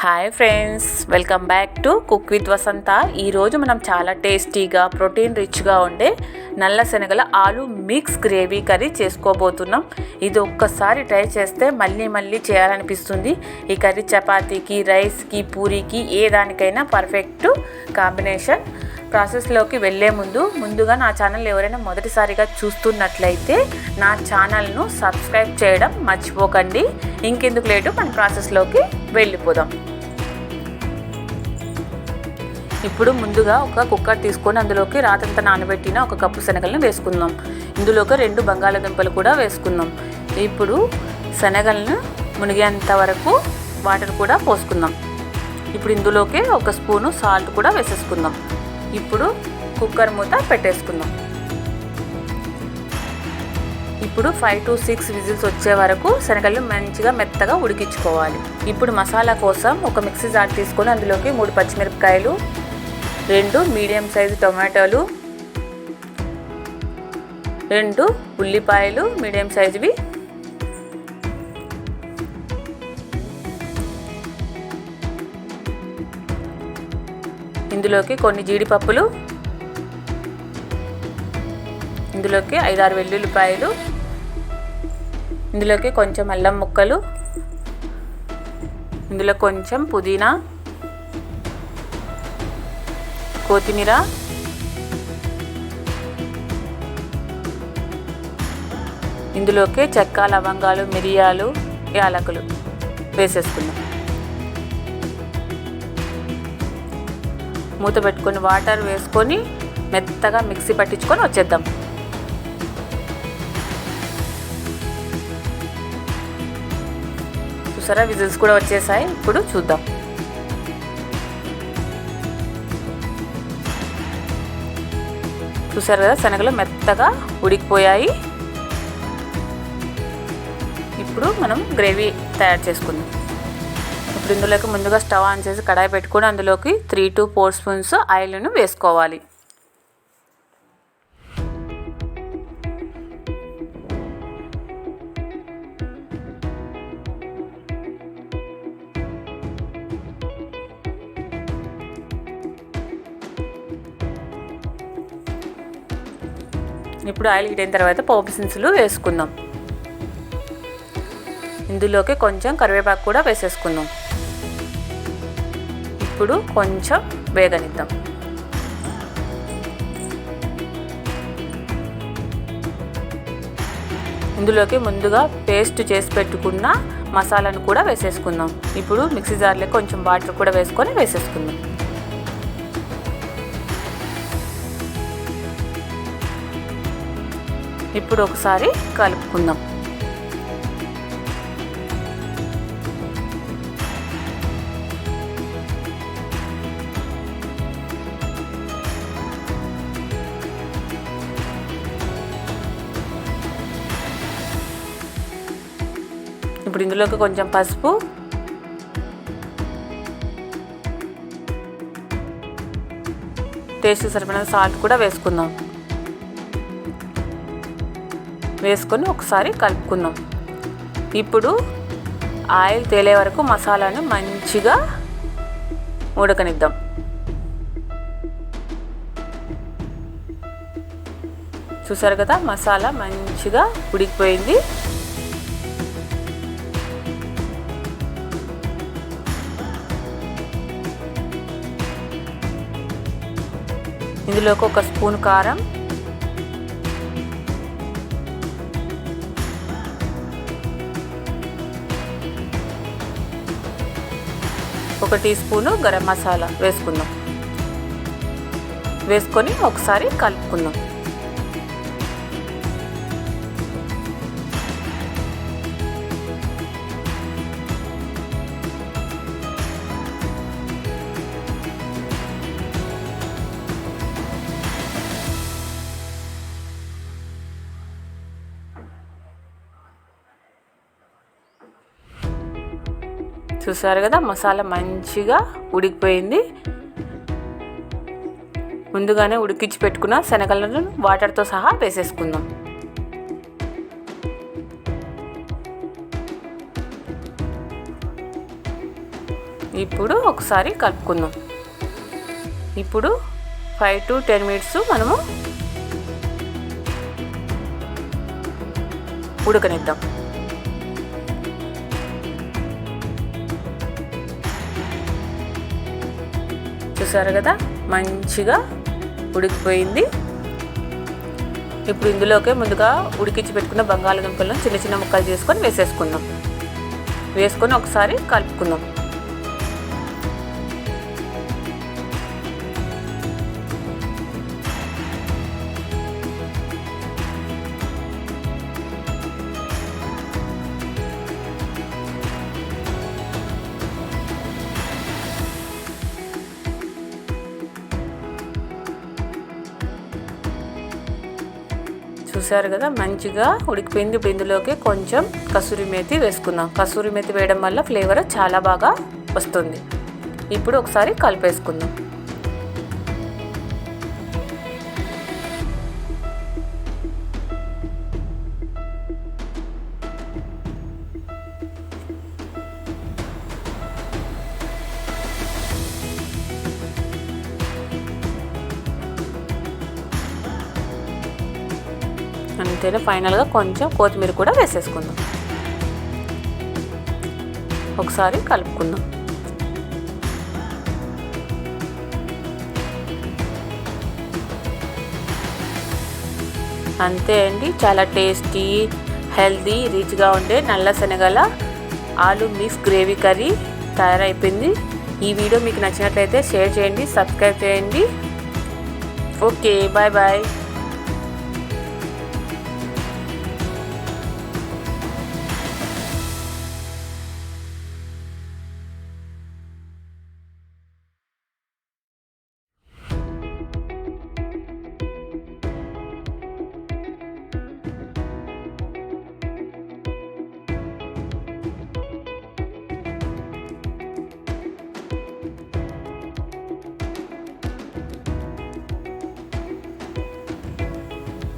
Hi friends, welcome back to cook with Vasantha. ఈరోజు మనం చాలా టేస్టీగా ప్రోటీన్ రిచ్గా ఉండే నల్ల శనగల ఆలు మిక్స్ గ్రేవీ కర్రీ చేసుకోబోతున్నాం. ఇది ఒక్కసారి ట్రై చేస్తే మళ్ళీ మళ్ళీ చేయాలనిపిస్తుంది. ఈ కర్రీ చపాతీకి, రైస్కి, పూరీకి ఏ దానికైనా పర్ఫెక్ట్ కాంబినేషన్. ప్రాసెస్లోకి వెళ్ళే ముందుగా నా ఛానల్ ఎవరైనా మొదటిసారిగా చూస్తున్నట్లయితే నా ఛానల్ను సబ్స్క్రైబ్ చేయడం మర్చిపోకండి. ఇంకెందుకు లేటు, మన ప్రాసెస్లోకి వెళ్ళిపోదాం. ఇప్పుడు ముందుగా ఒక కుక్కర్ తీసుకొని అందులోకి రాత్రంతా నానబెట్టిన ఒక కప్పు శనగలను వేసుకుందాం. ఇందులోకి 2 బంగాళాదుంపలు కూడా వేసుకుందాం. ఇప్పుడు శనగలను మునిగేంత వరకు వాటర్ కూడా పోసుకుందాం. ఇప్పుడు ఇందులోకి 1 స్పూను సాల్ట్ కూడా వేసేసుకుందాం. ఇప్పుడు కుక్కర్ మూత పెట్టేసుకుందాం. ఇప్పుడు 5 to 6 విజిల్స్ వచ్చే వరకు శనగలు మంచిగా మెత్తగా ఉడికించుకోవాలి. ఇప్పుడు మసాలా కోసం ఒక మిక్సీ జార్ తీసుకొని అందులోకి 3 పచ్చిమిరపకాయలు, 2 మీడియం సైజు టొమాటోలు, 2 ఉల్లిపాయలు మీడియం సైజువి, ఇందులోకి కొన్ని జీడిపప్పులు, ఇందులోకి 5-6 వెల్లుల్లిపాయలు, ఇందులోకి కొంచెం అల్లం ముక్కలు, ఇందులో కొంచెం పుదీనా, కొత్తిమీర, ఇందులోకి చెక్క, లవంగాలు, మిరియాలు, యాలకులు వేసేసుకుందాం. మూత పెట్టుకొని వాటర్ వేసుకొని మెత్తగా మిక్సీ పట్టించుకొని వచ్చేద్దాం. చూసారా, విజిల్స్ కూడా వచ్చేసాయి. ఇప్పుడు చూద్దాం. చూసారు కదా, శనగలు మెత్తగా ఉడికిపోయాయి. ఇప్పుడు మనం గ్రేవీ తయారు చేసుకుందాం. ఇప్పుడు ఇందులోకి ముందుగా స్టవ్ ఆన్ చేసి కడాయి పెట్టుకొని అందులోకి 3 to 4 స్పూన్స్ ఆయిల్ను వేసుకోవాలి. ఇప్పుడు ఆయిల్ హీట్ అయిన తర్వాత పోపు దినుసులు వేసుకుందాం. ఇందులోకి కొంచెం కరివేపాకు కూడా వేసేసుకుందాం. ఇప్పుడు కొంచెం వేగనిద్దాం. ఇందులోకి ముందుగా పేస్ట్ చేసి పెట్టుకున్న మసాలాను కూడా వేసేసుకుందాం. ఇప్పుడు మిక్సీ జార్లో కొంచెం వాటర్ కూడా వేసేసుకుందాం. ఇప్పుడు ఒకసారి కలుపుకుందాం. ఇప్పుడు ఇందులోకి కొంచెం పసుపు, టేస్ట్ సరిపడిన సాల్ట్ కూడా వేసుకుందాం. వేసుకొని ఒకసారి కలుపుకుందాం. ఇప్పుడు ఆయిల్ తేలే వరకు మసాలాను మంచిగా ఉడకనిద్దాం. చూసారు కదా, మసాలా మంచిగా ఉడికిపోయింది. ఇందులోకి 1 స్పూన్ కారం, 1 టీ స్పూను గరం మసాలా వేసుకుందాం. వేసుకొని ఒకసారి కలుపుకుందాం. చూసారు కదా, మసాలా మంచిగా ఉడికిపోయింది. ముందుగానే ఉడికించి పెట్టుకున్న శనగలను వాటర్తో సహా వేసేసుకుందాం. ఇప్పుడు ఒకసారి కలుపుకుందాం. ఇప్పుడు 5 to 10 minutes మనము ఉడకనిద్దాం. చూసారు కదా, మంచిగా ఉడికిపోయింది. ఇప్పుడు ఇందులోకి ముందుగా ఉడికించి పెట్టుకున్న బంగాళదుంపలను చిన్న చిన్న ముక్కలు చేసుకొని వేసేసుకుందాం. వేసుకొని ఒకసారి కలుపుకుందాం. చూసారు కదా, మంచిగా ఉడికిపోయింది. ఇప్పుడు ఇందులోకి కొంచెం కసూరి మేతి వేసుకుందాం. కసూరి మేతి వేయడం వల్ల ఫ్లేవర్ చాలా బాగా వస్తుంది. ఇప్పుడు ఒకసారి కలిపేసుకుందాం. అంతేనా, ఫైనల్గా కొంచెం కొత్తిమీర కూడా వేసేసుకుందాం. ఒకసారి కలుపుకుందాం. అంతే అండి, చాలా టేస్టీ, హెల్దీ, రిచ్గా ఉండే నల్ల శనగల ఆలు మిక్స్ గ్రేవీ కర్రీ తయారైపోయింది. ఈ వీడియో మీకు నచ్చినట్లయితే షేర్ చేయండి, సబ్స్క్రైబ్ చేయండి. Okay, bye bye.